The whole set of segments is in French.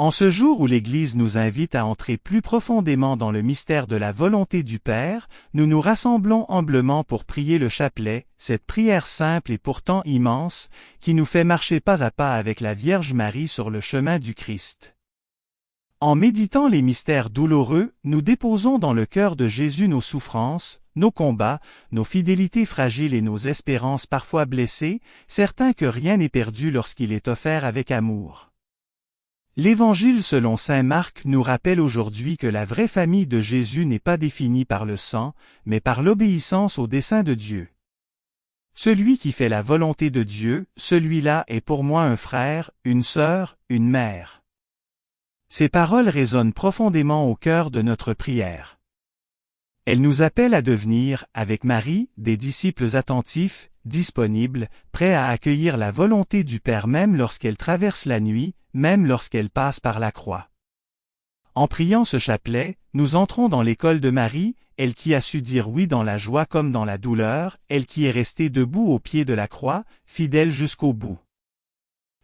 En ce jour où l'Église nous invite à entrer plus profondément dans le mystère de la volonté du Père, nous nous rassemblons humblement pour prier le chapelet, cette prière simple et pourtant immense, qui nous fait marcher pas à pas avec la Vierge Marie sur le chemin du Christ. En méditant les mystères douloureux, nous déposons dans le cœur de Jésus nos souffrances, nos combats, nos fidélités fragiles et nos espérances parfois blessées, certains que rien n'est perdu lorsqu'il est offert avec amour. L'Évangile selon saint Marc nous rappelle aujourd'hui que la vraie famille de Jésus n'est pas définie par le sang, mais par l'obéissance au dessein de Dieu. Celui qui fait la volonté de Dieu, celui-là est pour moi un frère, une sœur, une mère. Ces paroles résonnent profondément au cœur de notre prière. Elles nous appellent à devenir, avec Marie, des disciples attentifs, disponibles, prêts à accueillir la volonté du Père même lorsqu'elle traverse la nuit, même lorsqu'elle passe par la croix. En priant ce chapelet, nous entrons dans l'école de Marie, elle qui a su dire oui dans la joie comme dans la douleur, elle qui est restée debout au pied de la croix, fidèle jusqu'au bout.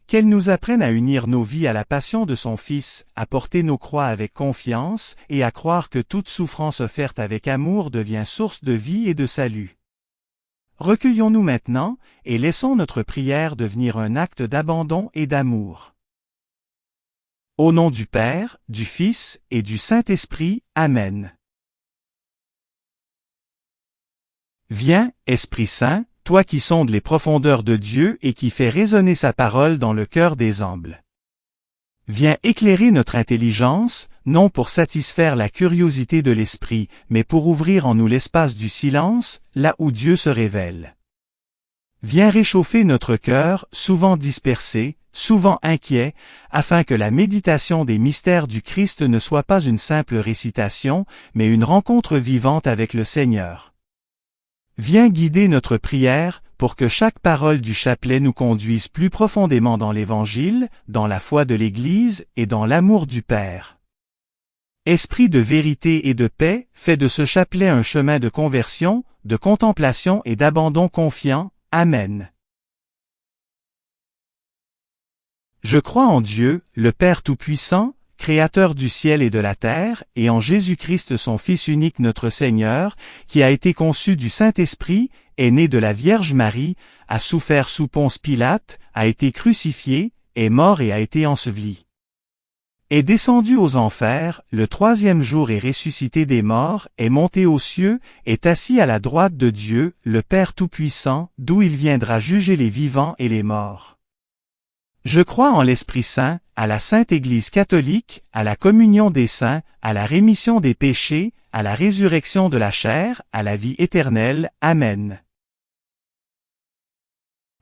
Qu'elle nous apprenne à unir nos vies à la passion de son Fils, à porter nos croix avec confiance, et à croire que toute souffrance offerte avec amour devient source de vie et de salut. Recueillons-nous maintenant, et laissons notre prière devenir un acte d'abandon et d'amour. Au nom du Père, du Fils et du Saint-Esprit, Amen. Viens, Esprit Saint, toi qui sondes les profondeurs de Dieu et qui fais résonner sa parole dans le cœur des humbles. Viens éclairer notre intelligence, non pour satisfaire la curiosité de l'esprit, mais pour ouvrir en nous l'espace du silence, là où Dieu se révèle. Viens réchauffer notre cœur, souvent dispersé, souvent inquiet, afin que la méditation des mystères du Christ ne soit pas une simple récitation, mais une rencontre vivante avec le Seigneur. Viens guider notre prière, pour que chaque parole du chapelet nous conduise plus profondément dans l'Évangile, dans la foi de l'Église et dans l'amour du Père. Esprit de vérité et de paix, fais de ce chapelet un chemin de conversion, de contemplation et d'abandon confiant. Amen. Je crois en Dieu, le Père Tout-Puissant, Créateur du ciel et de la terre, et en Jésus-Christ son Fils unique notre Seigneur, qui a été conçu du Saint-Esprit, est né de la Vierge Marie, a souffert sous Ponce Pilate, a été crucifié, est mort et a été enseveli. Est descendu aux enfers, le troisième jour est ressuscité des morts, est monté aux cieux, est assis à la droite de Dieu, le Père Tout-Puissant, d'où il viendra juger les vivants et les morts. Je crois en l'Esprit Saint, à la Sainte Église catholique, à la communion des saints, à la rémission des péchés, à la résurrection de la chair, à la vie éternelle. Amen.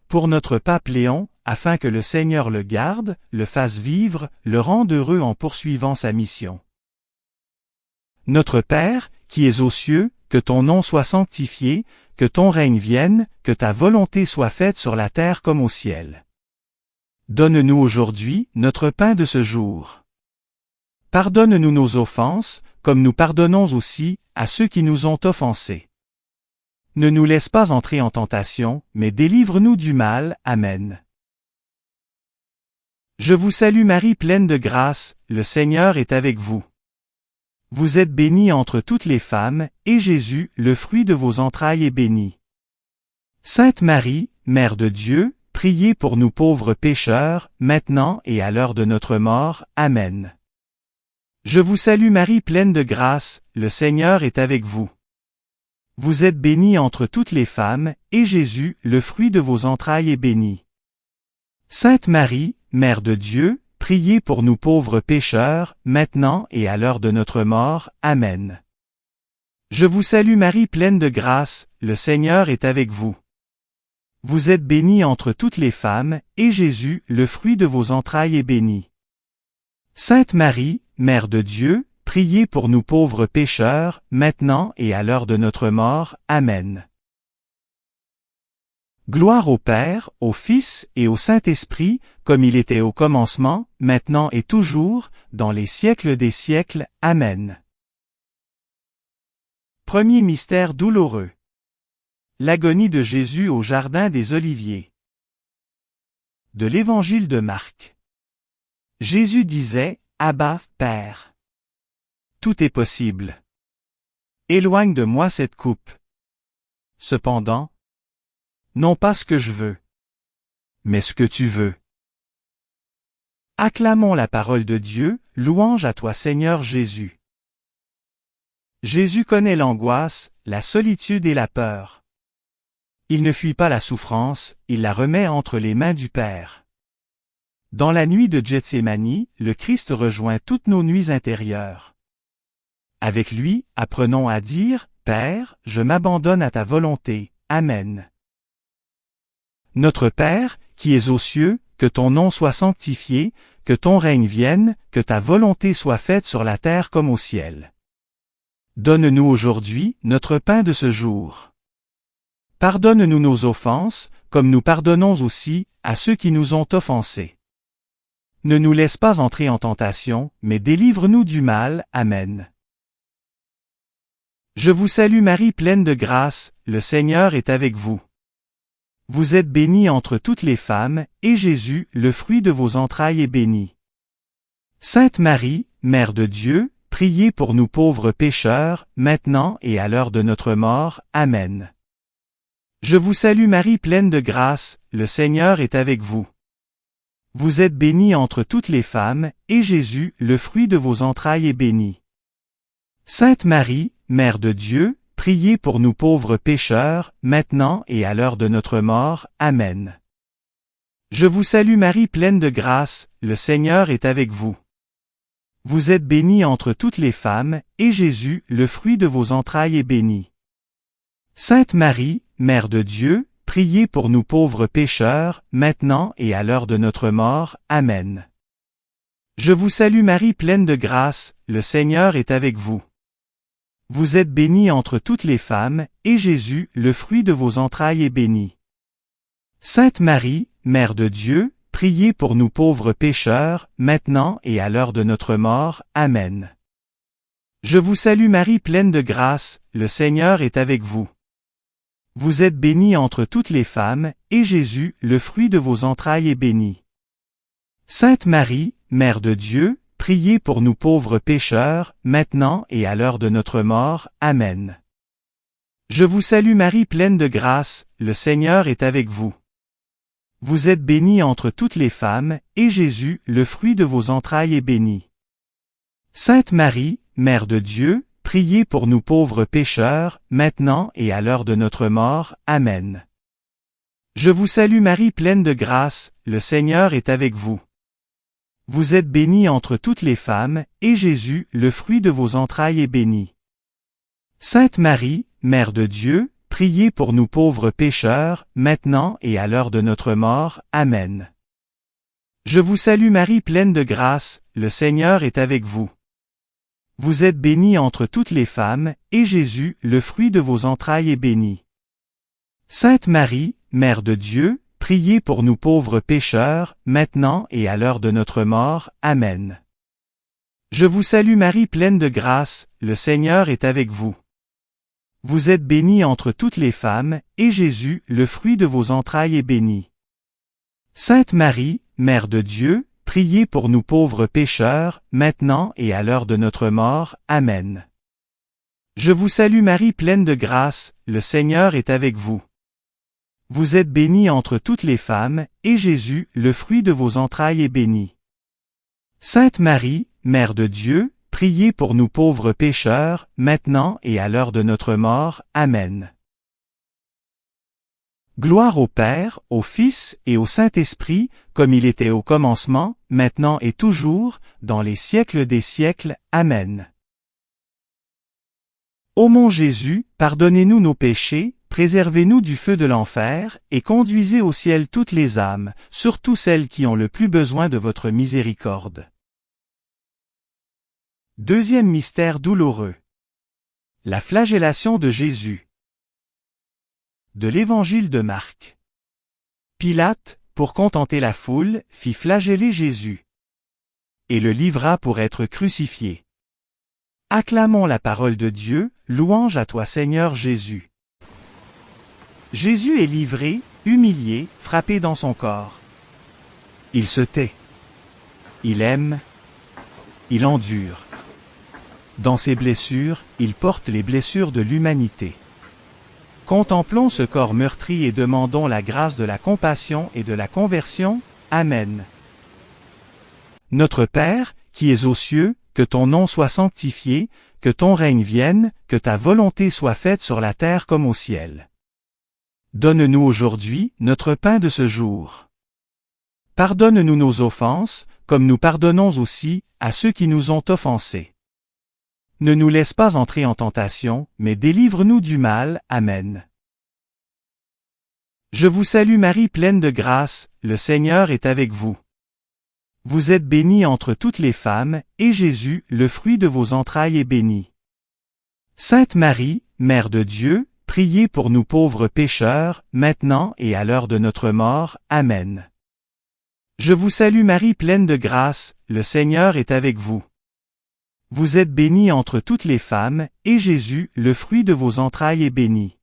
Pour notre pape Léon, afin que le Seigneur le garde, le fasse vivre, le rende heureux en poursuivant sa mission. Notre Père, qui es aux cieux, que ton nom soit sanctifié, que ton règne vienne, que ta volonté soit faite sur la terre comme au ciel. Donne-nous aujourd'hui notre pain de ce jour. Pardonne-nous nos offenses, comme nous pardonnons aussi à ceux qui nous ont offensés. Ne nous laisse pas entrer en tentation, mais délivre-nous du mal. Amen. Je vous salue Marie pleine de grâce, le Seigneur est avec vous. Vous êtes bénie entre toutes les femmes, et Jésus, le fruit de vos entrailles est béni. Sainte Marie, Mère de Dieu, priez pour nous pauvres pécheurs, maintenant et à l'heure de notre mort. Amen. Je vous salue Marie pleine de grâce, le Seigneur est avec vous. Vous êtes bénie entre toutes les femmes, et Jésus, le fruit de vos entrailles est béni. Sainte Marie, Mère de Dieu, priez pour nous pauvres pécheurs, maintenant et à l'heure de notre mort. Amen. Je vous salue Marie pleine de grâce, le Seigneur est avec vous. Vous êtes bénie entre toutes les femmes, et Jésus, le fruit de vos entrailles est béni. Sainte Marie, Mère de Dieu, priez pour nous pauvres pécheurs, maintenant et à l'heure de notre mort. Amen. Gloire au Père, au Fils et au Saint-Esprit, comme il était au commencement, maintenant et toujours, dans les siècles des siècles. Amen. Premier mystère douloureux. L'agonie de Jésus au jardin des Oliviers. De l'Évangile de Marc. Jésus disait, Abba, Père. Tout est possible. Éloigne de moi cette coupe. Cependant, non pas ce que je veux, mais ce que tu veux. Acclamons la parole de Dieu, louange à toi Seigneur Jésus. Jésus connaît l'angoisse, la solitude et la peur. Il ne fuit pas la souffrance, il la remet entre les mains du Père. Dans la nuit de Gethsémani, le Christ rejoint toutes nos nuits intérieures. Avec lui, apprenons à dire, « Père, je m'abandonne à ta volonté. Amen. » Notre Père, qui es aux cieux, que ton nom soit sanctifié, que ton règne vienne, que ta volonté soit faite sur la terre comme au ciel. Donne-nous aujourd'hui notre pain de ce jour. Pardonne-nous nos offenses, comme nous pardonnons aussi à ceux qui nous ont offensés. Ne nous laisse pas entrer en tentation, mais délivre-nous du mal. Amen. Je vous salue Marie pleine de grâce, le Seigneur est avec vous. Vous êtes bénie entre toutes les femmes, et Jésus, le fruit de vos entrailles, est béni. Sainte Marie, Mère de Dieu, priez pour nous pauvres pécheurs, maintenant et à l'heure de notre mort. Amen. Je vous salue Marie pleine de grâce, le Seigneur est avec vous. Vous êtes bénie entre toutes les femmes, et Jésus, le fruit de vos entrailles, est béni. Sainte Marie, Mère de Dieu, priez pour nous pauvres pécheurs, maintenant et à l'heure de notre mort. Amen. Je vous salue Marie pleine de grâce, le Seigneur est avec vous. Vous êtes bénie entre toutes les femmes, et Jésus, le fruit de vos entrailles, est béni. Sainte Marie, Mère de Dieu, priez pour nous pauvres pécheurs, maintenant et à l'heure de notre mort. Amen. Je vous salue Marie pleine de grâce, le Seigneur est avec vous. Vous êtes bénie entre toutes les femmes, et Jésus, le fruit de vos entrailles, est béni. Sainte Marie, Mère de Dieu, priez pour nous pauvres pécheurs, maintenant et à l'heure de notre mort. Amen. Je vous salue Marie pleine de grâce, le Seigneur est avec vous. Vous êtes bénie entre toutes les femmes, et Jésus, le fruit de vos entrailles, est béni. Sainte Marie, Mère de Dieu, priez pour nous pauvres pécheurs, maintenant et à l'heure de notre mort. Amen. Je vous salue Marie pleine de grâce, le Seigneur est avec vous. Vous êtes bénie entre toutes les femmes, et Jésus, le fruit de vos entrailles, est béni. Sainte Marie, Mère de Dieu, priez pour nous pauvres pécheurs, maintenant et à l'heure de notre mort. Amen. Je vous salue Marie pleine de grâce, le Seigneur est avec vous. Vous êtes bénie entre toutes les femmes, et Jésus, le fruit de vos entrailles, est béni. Sainte Marie, Mère de Dieu, priez pour nous pauvres pécheurs, maintenant et à l'heure de notre mort. Amen. Je vous salue Marie pleine de grâce, le Seigneur est avec vous. Vous êtes bénie entre toutes les femmes, et Jésus, le fruit de vos entrailles, est béni. Sainte Marie, Mère de Dieu, priez pour nous pauvres pécheurs, maintenant et à l'heure de notre mort. Amen. Je vous salue Marie pleine de grâce, le Seigneur est avec vous. Vous êtes bénie entre toutes les femmes, et Jésus, le fruit de vos entrailles, est béni. Sainte Marie, Mère de Dieu, priez pour nous pauvres pécheurs, maintenant et à l'heure de notre mort. Amen. Je vous salue Marie pleine de grâce, le Seigneur est avec vous. Vous êtes bénie entre toutes les femmes, et Jésus, le fruit de vos entrailles, est béni. Sainte Marie, Mère de Dieu, priez pour nous pauvres pécheurs, maintenant et à l'heure de notre mort. Amen. Gloire au Père, au Fils et au Saint-Esprit, comme il était au commencement, maintenant et toujours, dans les siècles des siècles. Amen. Ô mon Jésus, pardonnez-nous nos péchés, préservez-nous du feu de l'enfer, et conduisez au ciel toutes les âmes, surtout celles qui ont le plus besoin de votre miséricorde. Deuxième mystère douloureux. La flagellation de Jésus. De l'Évangile de Marc. Pilate, pour contenter la foule, fit flageller Jésus, et le livra pour être crucifié. Acclamons la parole de Dieu, louange à toi Seigneur Jésus. Jésus est livré, humilié, frappé dans son corps. Il se tait. Il aime. il endure. Dans ses blessures, il porte les blessures de l'humanité. Contemplons ce corps meurtri et demandons la grâce de la compassion et de la conversion. Amen. Notre Père, qui es aux cieux, que ton nom soit sanctifié, que ton règne vienne, que ta volonté soit faite sur la terre comme au ciel. Donne-nous aujourd'hui notre pain de ce jour. Pardonne-nous nos offenses, comme nous pardonnons aussi à ceux qui nous ont offensés. Ne nous laisse pas entrer en tentation, mais délivre-nous du mal. Amen. Je vous salue Marie pleine de grâce, le Seigneur est avec vous. Vous êtes bénie entre toutes les femmes, et Jésus, le fruit de vos entrailles, est béni. Sainte Marie, Mère de Dieu, priez pour nous pauvres pécheurs, maintenant et à l'heure de notre mort. Amen. Je vous salue Marie pleine de grâce, le Seigneur est avec vous. Vous êtes bénie entre toutes les femmes, et Jésus, le fruit de vos entrailles, est béni.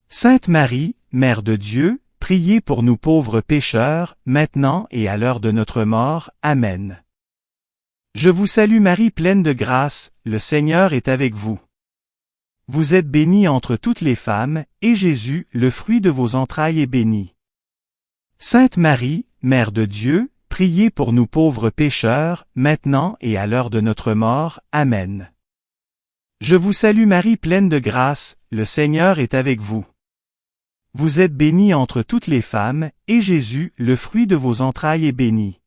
Sainte Marie, Mère de Dieu, priez pour nous pauvres pécheurs, maintenant et à l'heure de notre mort. Amen. Je vous salue Marie pleine de grâce, le Seigneur est avec vous. Vous êtes bénie entre toutes les femmes, et Jésus, le fruit de vos entrailles, est béni. Sainte Marie, Mère de Dieu, priez pour nous pauvres pécheurs, maintenant et à l'heure de notre mort. Amen. Je vous salue Marie pleine de grâce, le Seigneur est avec vous. Vous êtes bénie entre toutes les femmes, et Jésus, le fruit de vos entrailles, est béni.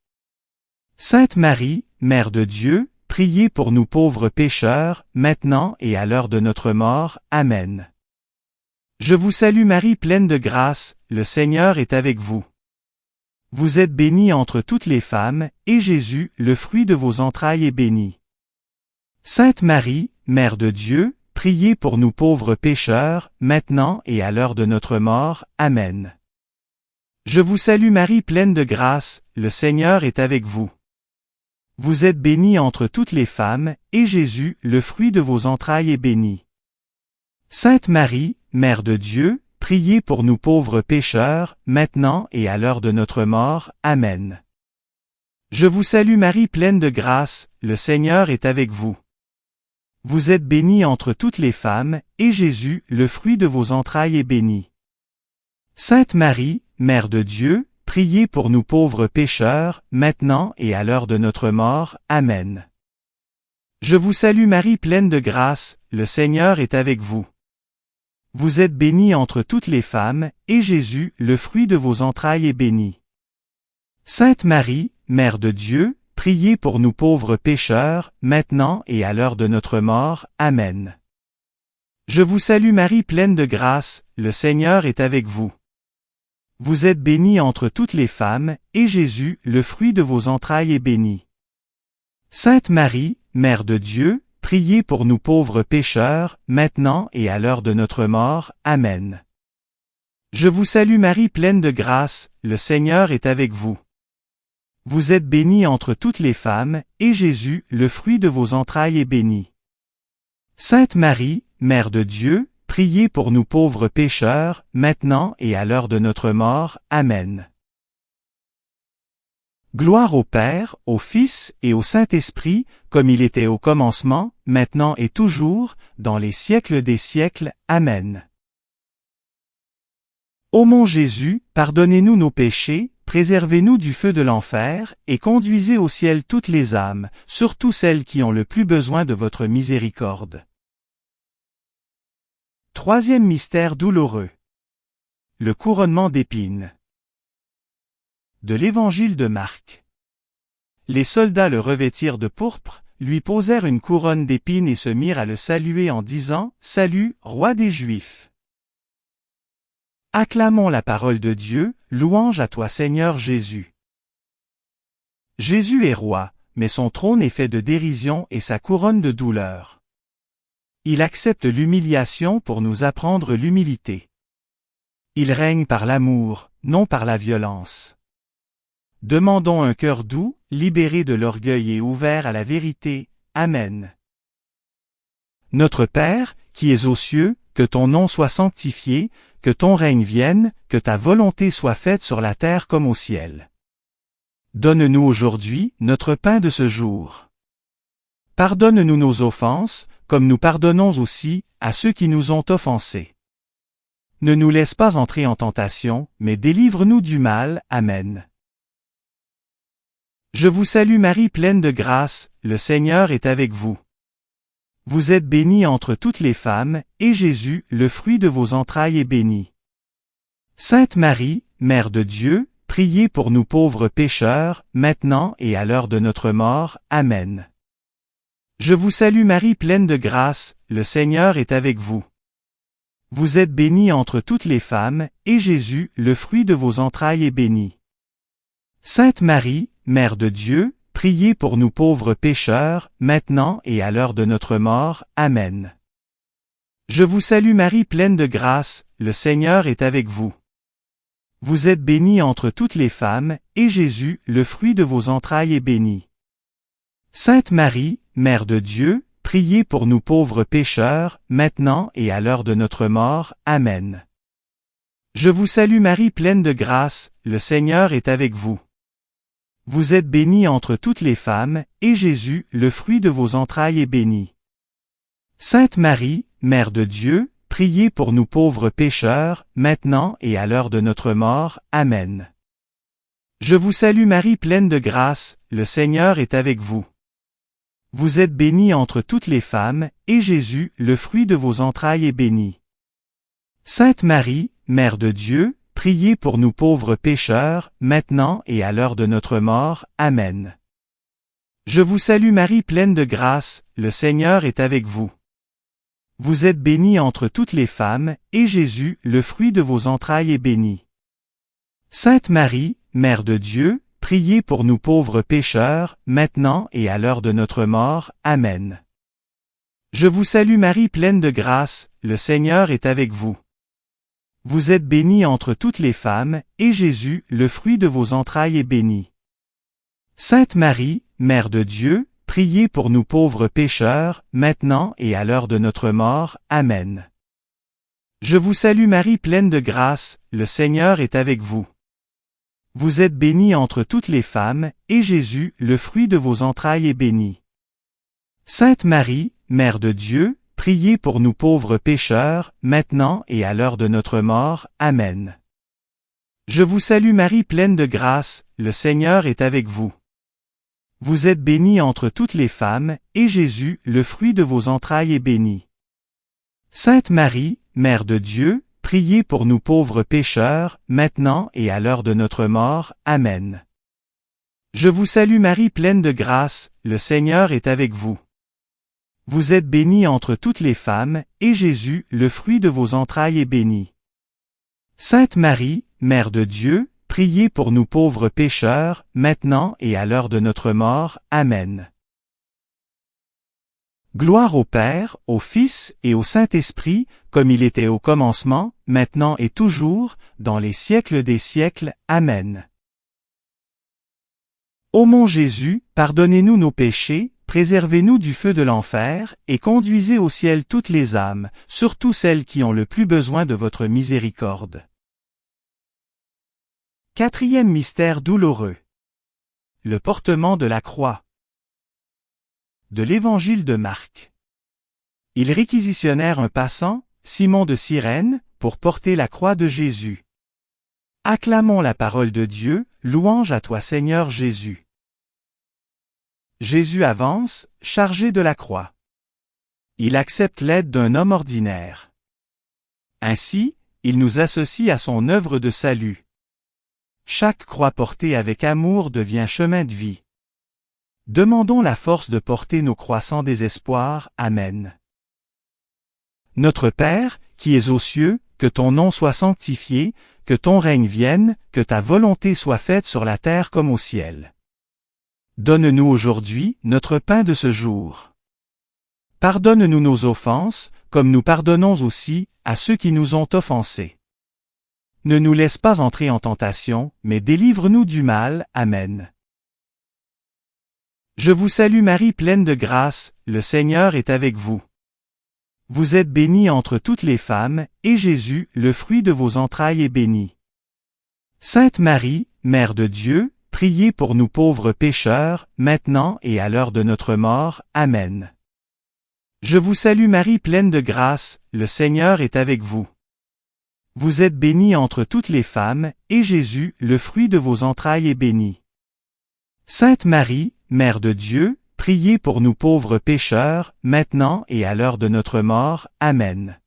Sainte Marie, Mère de Dieu, priez pour nous pauvres pécheurs, maintenant et à l'heure de notre mort. Amen. Je vous salue Marie pleine de grâce, le Seigneur est avec vous. Vous êtes bénie entre toutes les femmes, et Jésus, le fruit de vos entrailles, est béni. Sainte Marie, Mère de Dieu, priez pour nous pauvres pécheurs, maintenant et à l'heure de notre mort. Amen. Je vous salue Marie pleine de grâce, le Seigneur est avec vous. Vous êtes bénie entre toutes les femmes, et Jésus, le fruit de vos entrailles, est béni. Sainte Marie, Mère de Dieu, priez pour nous pauvres pécheurs, maintenant et à l'heure de notre mort. Amen. Je vous salue Marie pleine de grâce, le Seigneur est avec vous. Vous êtes bénie entre toutes les femmes, et Jésus, le fruit de vos entrailles, est béni. Sainte Marie, Mère de Dieu, priez pour nous pauvres pécheurs, maintenant et à l'heure de notre mort. Amen. Je vous salue Marie pleine de grâce, le Seigneur est avec vous. Vous êtes bénie entre toutes les femmes, et Jésus, le fruit de vos entrailles, est béni. Sainte Marie, Mère de Dieu, priez pour nous pauvres pécheurs, maintenant et à l'heure de notre mort. Amen. Je vous salue Marie pleine de grâce, le Seigneur est avec vous. Vous êtes bénie entre toutes les femmes, et Jésus, le fruit de vos entrailles, est béni. Sainte Marie, Mère de Dieu, priez pour nous pauvres pécheurs, maintenant et à l'heure de notre mort. Amen. Je vous salue Marie pleine de grâce, le Seigneur est avec vous. Vous êtes bénie entre toutes les femmes, et Jésus, le fruit de vos entrailles, est béni. Sainte Marie, Mère de Dieu, priez pour nous pauvres pécheurs, maintenant et à l'heure de notre mort. Amen. Gloire au Père, au Fils et au Saint-Esprit, comme il était au commencement, maintenant et toujours, dans les siècles des siècles. Amen. Ô mon Jésus, pardonnez-nous nos péchés, préservez-nous du feu de l'enfer, et conduisez au ciel toutes les âmes, surtout celles qui ont le plus besoin de votre miséricorde. Troisième mystère douloureux. Le couronnement d'épines. De l'Évangile de Marc. Les soldats le revêtirent de pourpre, lui posèrent une couronne d'épines et se mirent à le saluer en disant « Salut, roi des Juifs !» Acclamons la parole de Dieu, louange à toi Seigneur Jésus. Jésus est roi, mais son trône est fait de dérision et sa couronne de douleur. Il accepte l'humiliation pour nous apprendre l'humilité. Il règne par l'amour, non par la violence. Demandons un cœur doux, libéré de l'orgueil et ouvert à la vérité. Amen. Notre Père, qui es aux cieux, que ton nom soit sanctifié, que ton règne vienne, que ta volonté soit faite sur la terre comme au ciel. Donne-nous aujourd'hui notre pain de ce jour. Pardonne-nous nos offenses, comme nous pardonnons aussi à ceux qui nous ont offensés. Ne nous laisse pas entrer en tentation, mais délivre-nous du mal. Amen. Je vous salue Marie pleine de grâce, le Seigneur est avec vous. Vous êtes bénie entre toutes les femmes, et Jésus, le fruit de vos entrailles, est béni. Sainte Marie, Mère de Dieu, priez pour nous pauvres pécheurs, maintenant et à l'heure de notre mort. Amen. Je vous salue Marie pleine de grâce, le Seigneur est avec vous. Vous êtes bénie entre toutes les femmes, et Jésus, le fruit de vos entrailles, est béni. Sainte Marie, Mère de Dieu, priez pour nous pauvres pécheurs, maintenant et à l'heure de notre mort. Amen. Je vous salue Marie pleine de grâce, le Seigneur est avec vous. Vous êtes bénie entre toutes les femmes, et Jésus, le fruit de vos entrailles, est béni. Sainte Marie, Mère de Dieu, priez pour nous pauvres pécheurs, maintenant et à l'heure de notre mort. Amen. Je vous salue Marie pleine de grâce, le Seigneur est avec vous. Vous êtes bénie entre toutes les femmes, et Jésus, le fruit de vos entrailles, est béni. Sainte Marie, Mère de Dieu, priez pour nous pauvres pécheurs, maintenant et à l'heure de notre mort. Amen. Je vous salue Marie pleine de grâce, le Seigneur est avec vous. Vous êtes bénie entre toutes les femmes, et Jésus, le fruit de vos entrailles, est béni. Sainte Marie, Mère de Dieu, priez pour nous pauvres pécheurs, maintenant et à l'heure de notre mort. Amen. Je vous salue Marie pleine de grâce, le Seigneur est avec vous. Vous êtes bénie entre toutes les femmes, et Jésus, le fruit de vos entrailles, est béni. Sainte Marie, Mère de Dieu, priez pour nous pauvres pécheurs, maintenant et à l'heure de notre mort. Amen. Je vous salue Marie pleine de grâce, le Seigneur est avec vous. Vous êtes bénie entre toutes les femmes, et Jésus, le fruit de vos entrailles, est béni. Sainte Marie, Mère de Dieu, priez pour nous pauvres pécheurs, maintenant et à l'heure de notre mort. Amen. Je vous salue Marie pleine de grâce, le Seigneur est avec vous. Vous êtes bénie entre toutes les femmes, et Jésus, le fruit de vos entrailles, est béni. Sainte Marie, Mère de Dieu, priez pour nous pauvres pécheurs, maintenant et à l'heure de notre mort. Amen. Je vous salue Marie pleine de grâce, le Seigneur est avec vous. Vous êtes bénie entre toutes les femmes, et Jésus, le fruit de vos entrailles, est béni. Sainte Marie, Mère de Dieu, priez pour nous pauvres pécheurs, maintenant et à l'heure de notre mort. Amen. Je vous salue Marie pleine de grâce, le Seigneur est avec vous. Vous êtes bénie entre toutes les femmes, et Jésus, le fruit de vos entrailles, est béni. Sainte Marie, Mère de Dieu, priez pour nous pauvres pécheurs, maintenant et à l'heure de notre mort. Amen. Gloire au Père, au Fils et au Saint-Esprit, comme il était au commencement, maintenant et toujours, dans les siècles des siècles. Amen. Ô mon Jésus, pardonnez-nous nos péchés, préservez-nous du feu de l'enfer, et conduisez au ciel toutes les âmes, surtout celles qui ont le plus besoin de votre miséricorde. Quatrième mystère douloureux. Le portement de la croix. De l'Évangile de Marc. Ils réquisitionnèrent un passant, Simon de Cyrène, pour porter la croix de Jésus. Acclamons la parole de Dieu, louange à toi Seigneur Jésus. Jésus avance, chargé de la croix. Il accepte l'aide d'un homme ordinaire. Ainsi, il nous associe à son œuvre de salut. Chaque croix portée avec amour devient chemin de vie. Demandons la force de porter nos croix sans désespoir. Amen. Notre Père, qui es aux cieux, que ton nom soit sanctifié, que ton règne vienne, que ta volonté soit faite sur la terre comme au ciel. Donne-nous aujourd'hui notre pain de ce jour. Pardonne-nous nos offenses, comme nous pardonnons aussi à ceux qui nous ont offensés. Ne nous laisse pas entrer en tentation, mais délivre-nous du mal. Amen. Je vous salue Marie pleine de grâce, le Seigneur est avec vous. Vous êtes bénie entre toutes les femmes, et Jésus, le fruit de vos entrailles, est béni. Sainte Marie, Mère de Dieu, priez pour nous pauvres pécheurs, maintenant et à l'heure de notre mort. Amen. Je vous salue Marie pleine de grâce, le Seigneur est avec vous. Vous êtes bénie entre toutes les femmes, et Jésus, le fruit de vos entrailles, est béni. Sainte Marie, Mère de Dieu, priez pour nous pauvres pécheurs, maintenant et à l'heure de notre mort. Amen.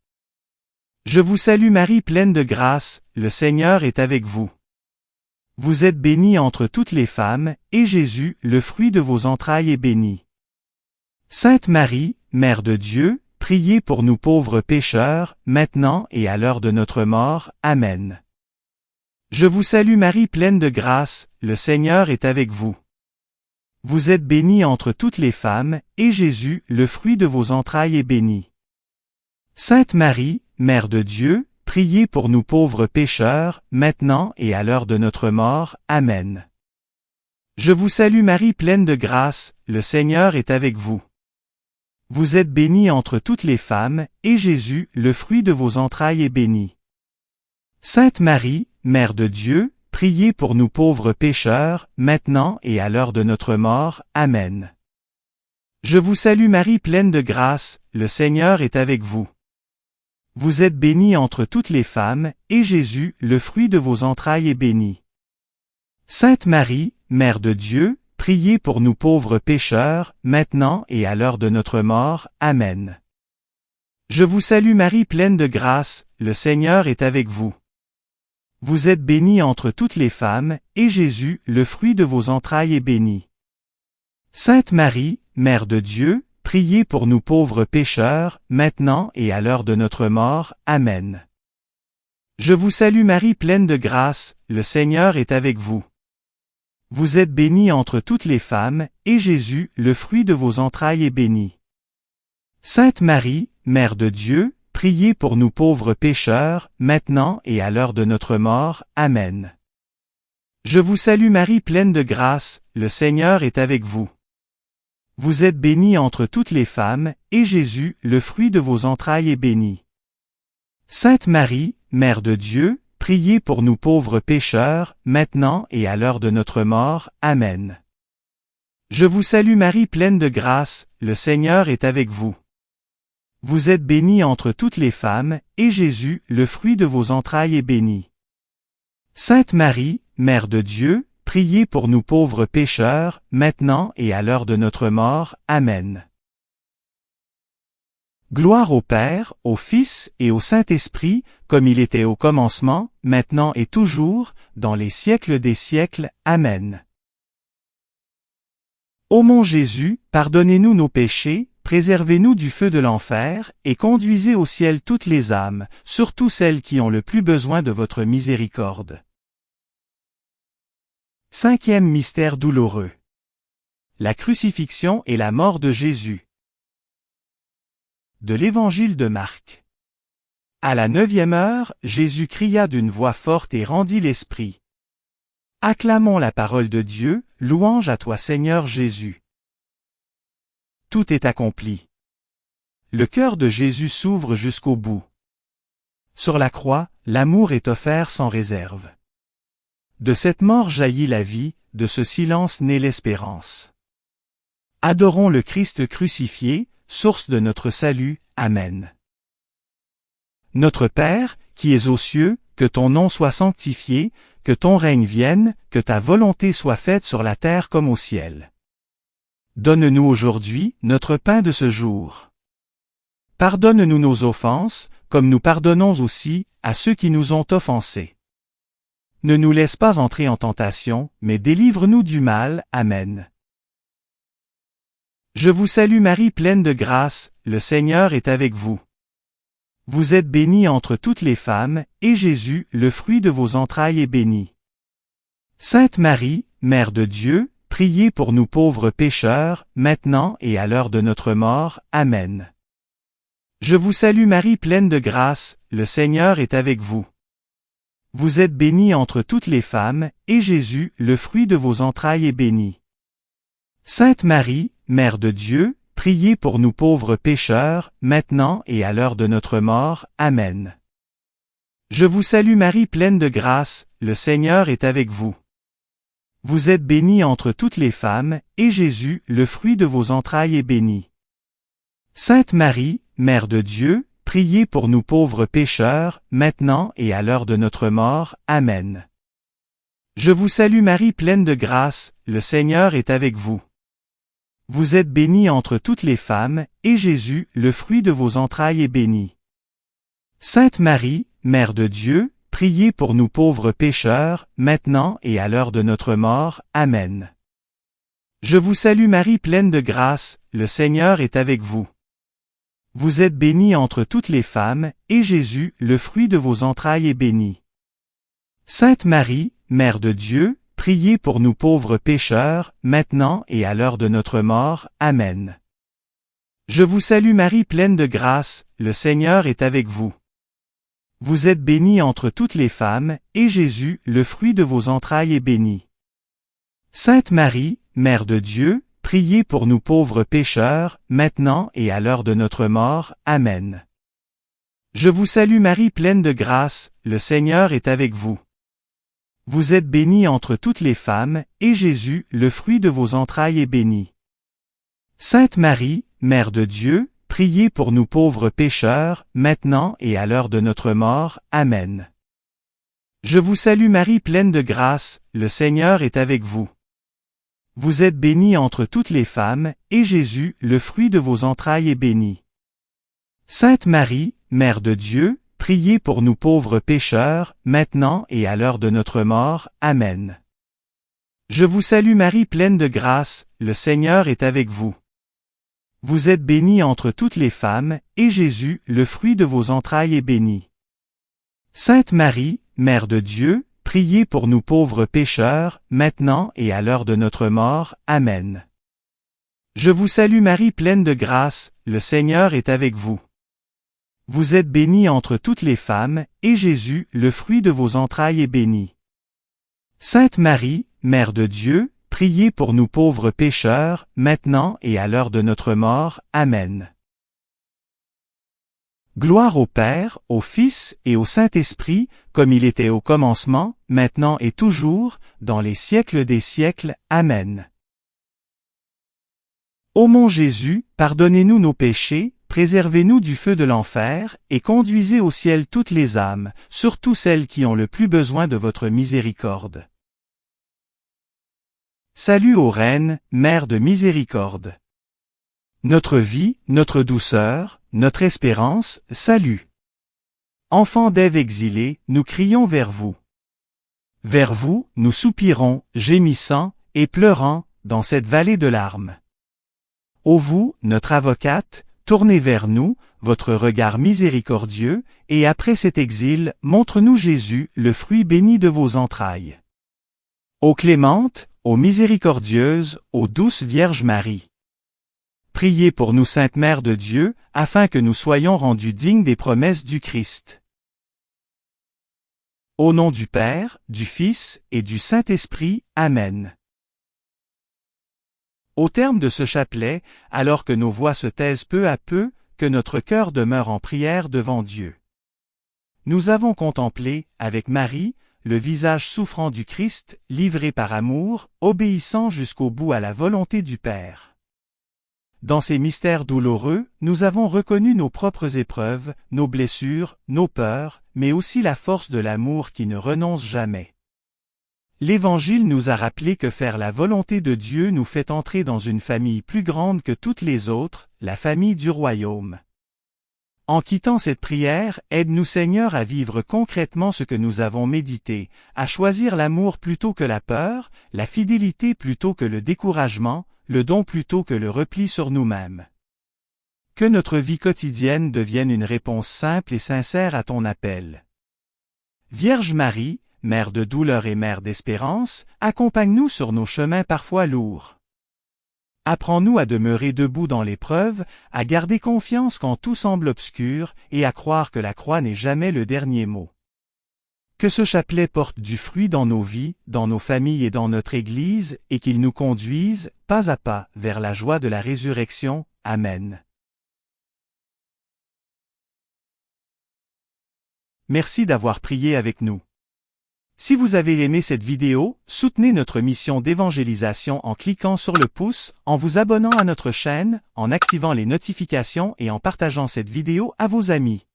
Je vous salue Marie pleine de grâce, le Seigneur est avec vous. Vous êtes bénie entre toutes les femmes, et Jésus, le fruit de vos entrailles, est béni. Sainte Marie, Mère de Dieu, priez pour nous pauvres pécheurs, maintenant et à l'heure de notre mort. Amen. Je vous salue Marie pleine de grâce, le Seigneur est avec vous. Vous êtes bénie entre toutes les femmes, et Jésus, le fruit de vos entrailles, est béni. Sainte Marie, Mère de Dieu, priez pour nous pauvres pécheurs, maintenant et à l'heure de notre mort. Amen. Je vous salue Marie pleine de grâce, le Seigneur est avec vous. Vous êtes bénie entre toutes les femmes, et Jésus, le fruit de vos entrailles, est béni. Sainte Marie, Mère de Dieu, priez pour nous pauvres pécheurs, maintenant et à l'heure de notre mort. Amen. Je vous salue Marie pleine de grâce, le Seigneur est avec vous. Vous êtes bénie entre toutes les femmes, et Jésus, le fruit de vos entrailles, est béni. Sainte Marie, Mère de Dieu, priez pour nous pauvres pécheurs, maintenant et à l'heure de notre mort. Amen. Je vous salue Marie pleine de grâce, le Seigneur est avec vous. Vous êtes bénie entre toutes les femmes, et Jésus, le fruit de vos entrailles, est béni. Sainte Marie, Mère de Dieu, priez pour nous pauvres pécheurs, maintenant et à l'heure de notre mort. Amen. Je vous salue Marie pleine de grâce, le Seigneur est avec vous. Vous êtes bénie entre toutes les femmes, et Jésus, le fruit de vos entrailles, est béni. Sainte Marie, Mère de Dieu, priez pour nous pauvres pécheurs, maintenant et à l'heure de notre mort. Amen. Je vous salue Marie pleine de grâce, le Seigneur est avec vous. Vous êtes bénie entre toutes les femmes, et Jésus, le fruit de vos entrailles, est béni. Sainte Marie, Mère de Dieu, priez pour nous pauvres pécheurs, maintenant et à l'heure de notre mort. Amen. Je vous salue Marie pleine de grâce, le Seigneur est avec vous. Vous êtes bénie entre toutes les femmes, et Jésus, le fruit de vos entrailles, est béni. Sainte Marie, Mère de Dieu, priez pour nous pauvres pécheurs, maintenant et à l'heure de notre mort. Amen. Gloire au Père, au Fils et au Saint-Esprit, comme il était au commencement, maintenant et toujours, dans les siècles des siècles. Amen. Ô mon Jésus, pardonnez-nous nos péchés, préservez-nous du feu de l'enfer, et conduisez au ciel toutes les âmes, surtout celles qui ont le plus besoin de votre miséricorde. Cinquième mystère douloureux. La crucifixion et la mort de Jésus. De l'Évangile de Marc. À la 9e heure, Jésus cria d'une voix forte et rendit l'esprit. Acclamons la parole de Dieu, louange à toi Seigneur Jésus. Tout est accompli. Le cœur de Jésus s'ouvre jusqu'au bout. Sur la croix, l'amour est offert sans réserve. De cette mort jaillit la vie, de ce silence naît l'espérance. Adorons le Christ crucifié, source de notre salut. Amen. Notre Père, qui es aux cieux, que ton nom soit sanctifié, que ton règne vienne, que ta volonté soit faite sur la terre comme au ciel. Donne-nous aujourd'hui notre pain de ce jour. Pardonne-nous nos offenses, comme nous pardonnons aussi à ceux qui nous ont offensés. Ne nous laisse pas entrer en tentation, mais délivre-nous du mal. Amen. Je vous salue Marie pleine de grâce, le Seigneur est avec vous. Vous êtes bénie entre toutes les femmes, et Jésus, le fruit de vos entrailles, est béni. Sainte Marie, Mère de Dieu, priez pour nous pauvres pécheurs, maintenant et à l'heure de notre mort. Amen. Je vous salue Marie pleine de grâce, le Seigneur est avec vous. Vous êtes bénie entre toutes les femmes, et Jésus, le fruit de vos entrailles, est béni. Sainte Marie, Mère de Dieu, priez pour nous pauvres pécheurs, maintenant et à l'heure de notre mort. Amen. Je vous salue Marie pleine de grâce, le Seigneur est avec vous. Vous êtes bénie entre toutes les femmes, et Jésus, le fruit de vos entrailles, est béni. Sainte Marie, Mère de Dieu, priez pour nous pauvres pécheurs, maintenant et à l'heure de notre mort. Amen. Je vous salue Marie pleine de grâce, le Seigneur est avec vous. Vous êtes bénie entre toutes les femmes, et Jésus, le fruit de vos entrailles, est béni. Sainte Marie, Mère de Dieu, priez pour nous pauvres pécheurs, maintenant et à l'heure de notre mort. Amen. Je vous salue Marie pleine de grâce, le Seigneur est avec vous. Vous êtes bénie entre toutes les femmes, et Jésus, le fruit de vos entrailles, est béni. Sainte Marie, Mère de Dieu, priez pour nous pauvres pécheurs, maintenant et à l'heure de notre mort. Amen. Je vous salue Marie pleine de grâce, le Seigneur est avec vous. Vous êtes bénie entre toutes les femmes, et Jésus, le fruit de vos entrailles, est béni. Sainte Marie, Mère de Dieu, priez pour nous pauvres pécheurs, maintenant et à l'heure de notre mort. Amen. Je vous salue Marie pleine de grâce, le Seigneur est avec vous. Vous êtes bénie entre toutes les femmes, et Jésus, le fruit de vos entrailles, est béni. Sainte Marie, Mère de Dieu, priez pour nous pauvres pécheurs, maintenant et à l'heure de notre mort. Amen. Je vous salue Marie pleine de grâce, le Seigneur est avec vous. Vous êtes bénie entre toutes les femmes, et Jésus, le fruit de vos entrailles, est béni. Sainte Marie, Mère de Dieu, priez pour nous pauvres pécheurs, maintenant et à l'heure de notre mort. Amen. Je vous salue Marie pleine de grâce, le Seigneur est avec vous. Vous êtes bénie entre toutes les femmes, et Jésus, le fruit de vos entrailles, est béni. Sainte Marie, Mère de Dieu, priez pour nous pauvres pécheurs, maintenant et à l'heure de notre mort. Amen. Je vous salue Marie pleine de grâce, le Seigneur est avec vous. Vous êtes bénie entre toutes les femmes, et Jésus, le fruit de vos entrailles, est béni. Sainte Marie, Mère de Dieu, priez pour nous pauvres pécheurs, maintenant et à l'heure de notre mort. Amen. Gloire au Père, au Fils et au Saint-Esprit, comme il était au commencement, maintenant et toujours, dans les siècles des siècles. Amen. Ô mon Jésus, pardonnez-nous nos péchés, préservez-nous du feu de l'enfer, et conduisez au ciel toutes les âmes, surtout celles qui ont le plus besoin de votre miséricorde. Salut ô Reine, Mère de miséricorde. Notre vie, notre douceur, notre espérance, salut. Enfants d'Ève exilés, nous crions vers vous. Vers vous, nous soupirons, gémissant, et pleurant, dans cette vallée de larmes. Ô vous, notre avocate, tournez vers nous, votre regard miséricordieux, et après cet exil, montre-nous Jésus, le fruit béni de vos entrailles. Ô clémente, ô miséricordieuse, ô douce Vierge Marie. Priez pour nous Sainte Mère de Dieu, afin que nous soyons rendus dignes des promesses du Christ. Au nom du Père, du Fils et du Saint-Esprit. Amen. Au terme de ce chapelet, alors que nos voix se taisent peu à peu, que notre cœur demeure en prière devant Dieu. Nous avons contemplé, avec Marie, le visage souffrant du Christ, livré par amour, obéissant jusqu'au bout à la volonté du Père. Dans ces mystères douloureux, nous avons reconnu nos propres épreuves, nos blessures, nos peurs, mais aussi la force de l'amour qui ne renonce jamais. L'Évangile nous a rappelé que faire la volonté de Dieu nous fait entrer dans une famille plus grande que toutes les autres, la famille du royaume. En quittant cette prière, aide-nous Seigneur à vivre concrètement ce que nous avons médité, à choisir l'amour plutôt que la peur, la fidélité plutôt que le découragement, le don plutôt que le repli sur nous-mêmes. Que notre vie quotidienne devienne une réponse simple et sincère à ton appel. Vierge Marie, Mère de douleur et Mère d'espérance, accompagne-nous sur nos chemins parfois lourds. Apprends-nous à demeurer debout dans l'épreuve, à garder confiance quand tout semble obscur, et à croire que la croix n'est jamais le dernier mot. Que ce chapelet porte du fruit dans nos vies, dans nos familles et dans notre Église, et qu'il nous conduise, pas à pas, vers la joie de la résurrection. Amen. Merci d'avoir prié avec nous. Si vous avez aimé cette vidéo, soutenez notre mission d'évangélisation en cliquant sur le pouce, en vous abonnant à notre chaîne, en activant les notifications et en partageant cette vidéo à vos amis.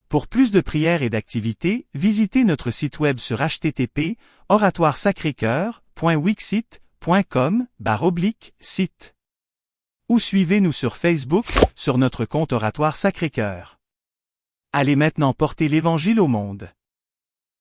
Pour plus de prières et d'activités, visitez notre site web sur http://oratoiresacrécoeur.wixsite.com/site. Ou suivez-nous sur Facebook, sur notre compte Oratoire Sacré-Cœur. Allez maintenant porter l'Évangile au monde.